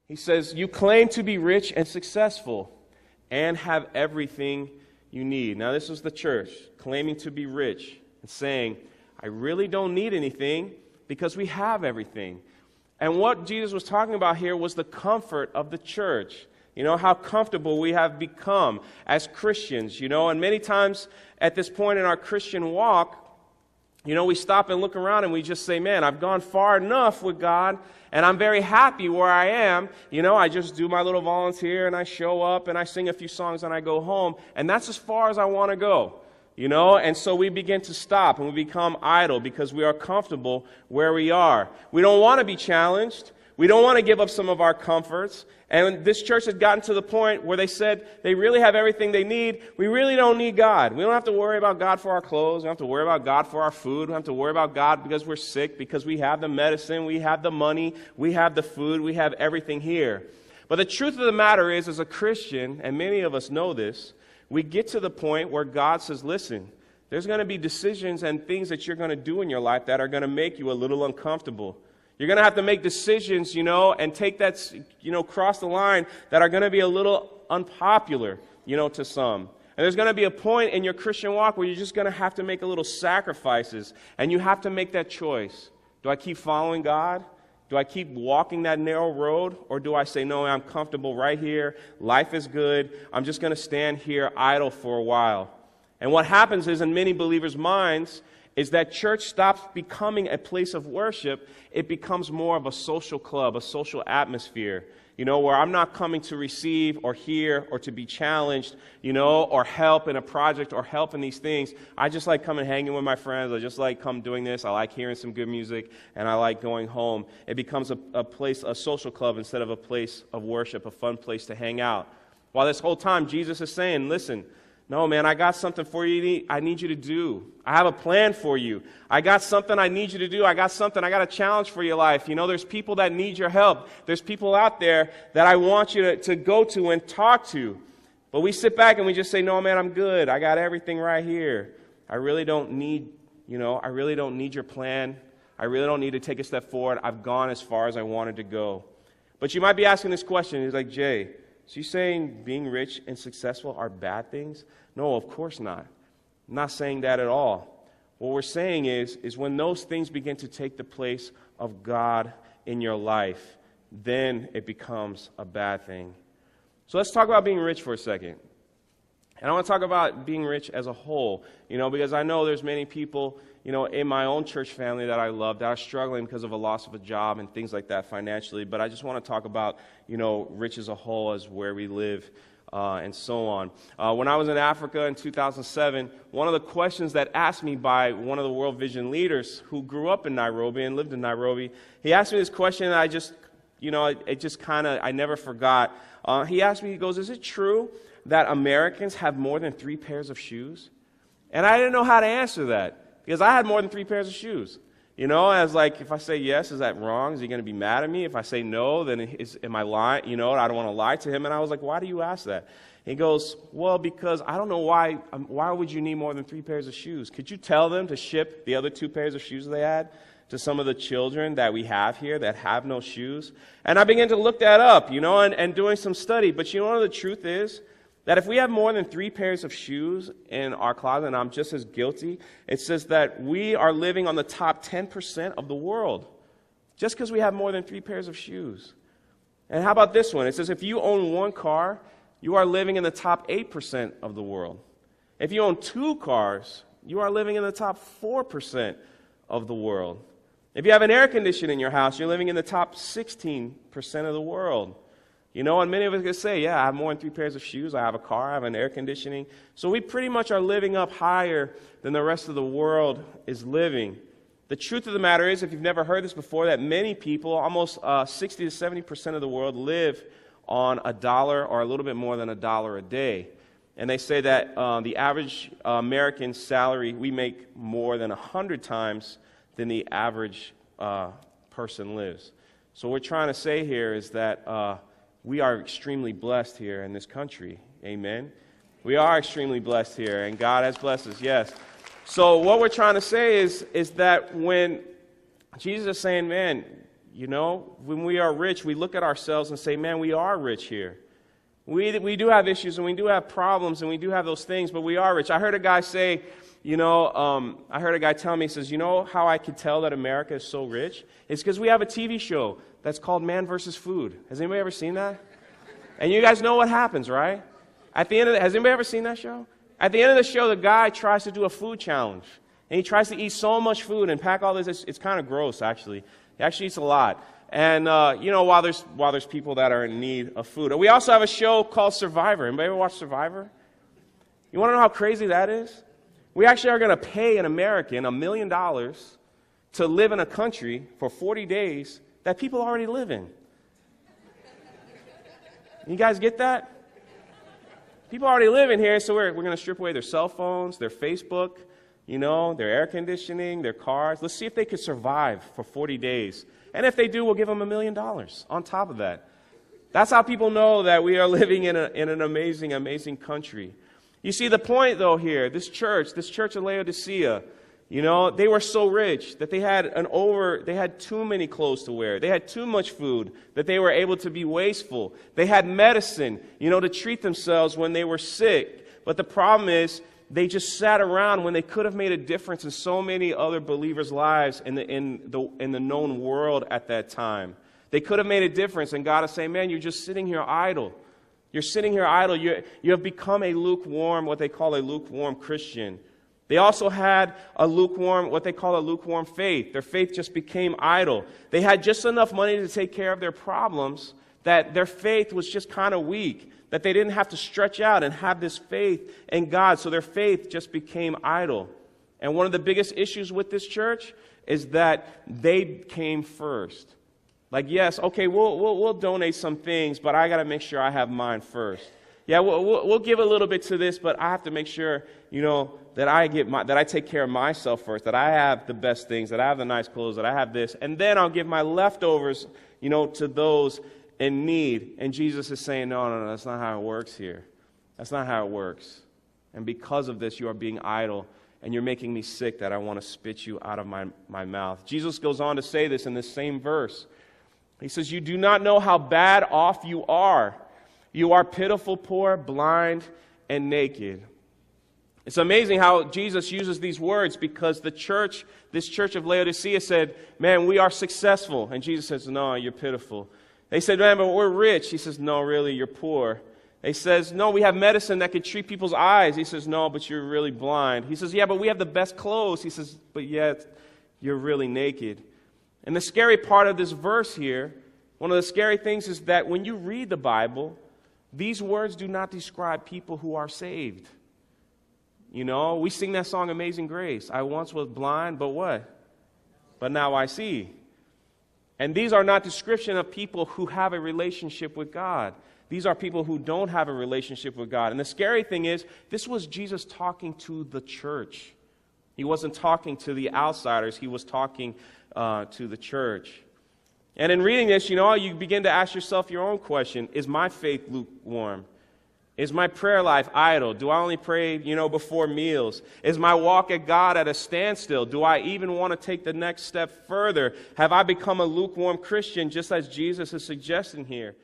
He says, you claim to be rich and successful and have everything you need. Now, this was the church claiming to be rich and saying, I really don't need anything because we have everything. And what Jesus was talking about here was the comfort of the church. You know, how comfortable we have become as Christians, you know, and many times at this point in our Christian walk, you know, we stop and look around and we just say, man, I've gone far enough with God and I'm very happy where I am. You know, I just do my little volunteer and I show up and I sing a few songs and I go home. And that's as far as I want to go, you know. And so we begin to stop and we become idle because we are comfortable where we are. We don't want to be challenged. We don't want to give up some of our comforts. And this church had gotten to the point where they said they really have everything they need. We really don't need God. We don't have to worry about God for our clothes. We don't have to worry about God for our food. We don't have to worry about God because we're sick, because we have the medicine, we have the money, we have the food, we have everything here. But the truth of the matter is, as a Christian, and many of us know this, we get to the point where God says, listen, there's going to be decisions and things that you're going to do in your life that are going to make you a little uncomfortable. You're going to have to make decisions, you know, and take that, you know, cross the line that are going to be a little unpopular, you know, to some. And there's going to be a point in your Christian walk where you're just going to have to make a little sacrifices, and you have to make that choice. Do I keep following God? Do I keep walking that narrow road? Or do I say, no, I'm comfortable right here. Life is good. I'm just going to stand here idle for a while. And what happens is, in many believers' minds, is that church stops becoming a place of worship. It becomes more of a social club, a social atmosphere, you know, where I'm not coming to receive or hear or to be challenged, you know, or help in a project or help in these things. I just like coming hanging with my friends. I just like come doing this. I like hearing some good music, and I like going home. It becomes a place, a social club instead of a place of worship, a fun place to hang out. While this whole time Jesus is saying, listen, no, man, I got something for you I need you to do. I have a plan for you. I got something I need you to do. I got a challenge for your life. You know, there's people that need your help. There's people out there that I want you to go to and talk to. But we sit back and we just say, no, man, I'm good. I got everything right here. I really don't need your plan. I really don't need to take a step forward. I've gone as far as I wanted to go. But you might be asking this question. He's like, Jay, so you saying being rich and successful are bad things? No, of course not. I'm not saying that at all. What we're saying is when those things begin to take the place of God in your life, then it becomes a bad thing. So let's talk about being rich for a second. And I want to talk about being rich as a whole, you know, because I know there's many people, you know, in my own church family that I love that are struggling because of a loss of a job and things like that financially. But I just want to talk about, you know, rich as a whole as where we live and so on. When I was in Africa in 2007, one of the questions that asked me by one of the World Vision leaders who grew up in Nairobi and lived in Nairobi, he asked me this question and I just, you know, I never forgot. He asked me, he goes, is it true that Americans have more than 3 pairs of shoes? And I didn't know how to answer that because I had more than 3 pairs of shoes. You know, I was like, if I say yes, is that wrong? Is he going to be mad at me? If I say no, then am I lying? You know, I don't want to lie to him. And I was like, why do you ask that? He goes, well, because I don't know why would you need more than 3 pairs of shoes? Could you tell them to ship the other 2 pairs of shoes they had to some of the children that we have here that have no shoes? And I began to look that up, you know, and doing some study. But you know what the truth is? That if we have more than 3 pairs of shoes in our closet, and I'm just as guilty, it says that we are living on the top 10% of the world just because we have more than 3 pairs of shoes. And how about this one? It says if you own 1 car, you are living in the top 8% of the world. If you own 2 cars, you are living in the top 4% of the world. If you have an air conditioner in your house, you're living in the top 16% of the world. You know, and many of us can say, yeah, I have more than 3 pairs of shoes. I have a car. I have an air conditioning. So we pretty much are living up higher than the rest of the world is living. The truth of the matter is, if you've never heard this before, that many people, almost 60 to 70% of the world, live on $1 or a little bit more than $1 a day. And they say that the average American salary, we make more than 100 times than the average person lives. So what we're trying to say here is that we are extremely blessed here in this country. Amen? We are extremely blessed here, and God has blessed us, yes. So what we're trying to say is that when Jesus is saying, man, You know, when we are rich, we look at ourselves and say, man, we are rich here. We do have issues and we do have problems and we do have those things, but we are rich. I heard a guy say, I heard a guy tell me, he says, you know how I could tell that America is so rich? It's because we have a TV show that's called Man vs. Food. Has anybody ever seen that? And you guys know what happens, right? At the end of has anybody ever seen that show? At the end of the show, the guy tries to do a food challenge. And he tries to eat so much food and pack all this. It's kind of gross, actually. He actually eats a lot. And, while there's people that are in need of food. And we also have a show called Survivor. Anybody ever watch Survivor? You want to know how crazy that is? We actually are going to pay an American $1 million to live in a country for 40 days that people already live in. You guys get that? People already live in here, so we're going to strip away their cell phones, their Facebook, their air conditioning, their cars. Let's see if they could survive for 40 days. And if they do, we'll give them $1 million on top of that. That's how people know that we are living in an amazing, amazing country. You see, the point, though, here, this church of Laodicea, they were so rich that they had too many clothes to wear. They had too much food that they were able to be wasteful. They had medicine, to treat themselves when they were sick. But the problem is, they just sat around when they could have made a difference in so many other believers' lives in the known world at that time. They could have made a difference, and God is saying, man, you're just sitting here idle. You're sitting here idle. You have become what they call a lukewarm Christian. They also had what they call a lukewarm faith. Their faith just became idle. They had just enough money to take care of their problems that their faith was just kind of weak, that they didn't have to stretch out and have this faith in God. So their faith just became idle. And one of the biggest issues with this church is that they came first. Like, yes, okay, we'll donate some things, but I got to make sure I have mine first. Yeah, we'll give a little bit to this, but I have to make sure, that I take care of myself first, that I have the best things, that I have the nice clothes, that I have this, and then I'll give my leftovers, to those in need. And Jesus is saying, no, that's not how it works here. That's not how it works. And because of this, you are being idle, and you're making me sick that I want to spit you out of my mouth. Jesus goes on to say this in this same verse. He says, you do not know how bad off you are. You are pitiful, poor, blind, and naked. It's amazing how Jesus uses these words because this church of Laodicea said, man, we are successful. And Jesus says, no, you're pitiful. They said, man, but we're rich. He says, no, really, you're poor. He says, no, we have medicine that could treat people's eyes. He says, no, but you're really blind. He says, yeah, but we have the best clothes. He says, but yet you're really naked. And the scary part of this verse here, one of the scary things is that when you read the Bible, these words do not describe people who are saved. We sing that song, Amazing Grace. I once was blind, but what? But now I see. And these are not description of people who have a relationship with God. These are people who don't have a relationship with God. And the scary thing is, this was Jesus talking to the church. He wasn't talking to the outsiders. He was talking to the church. And in reading this, you begin to ask yourself your own question. Is my faith lukewarm? Is my prayer life idle? Do I only pray, before meals? Is my walk at God at a standstill? Do I even want to take the next step further? Have I become a lukewarm Christian, just as Jesus is suggesting here?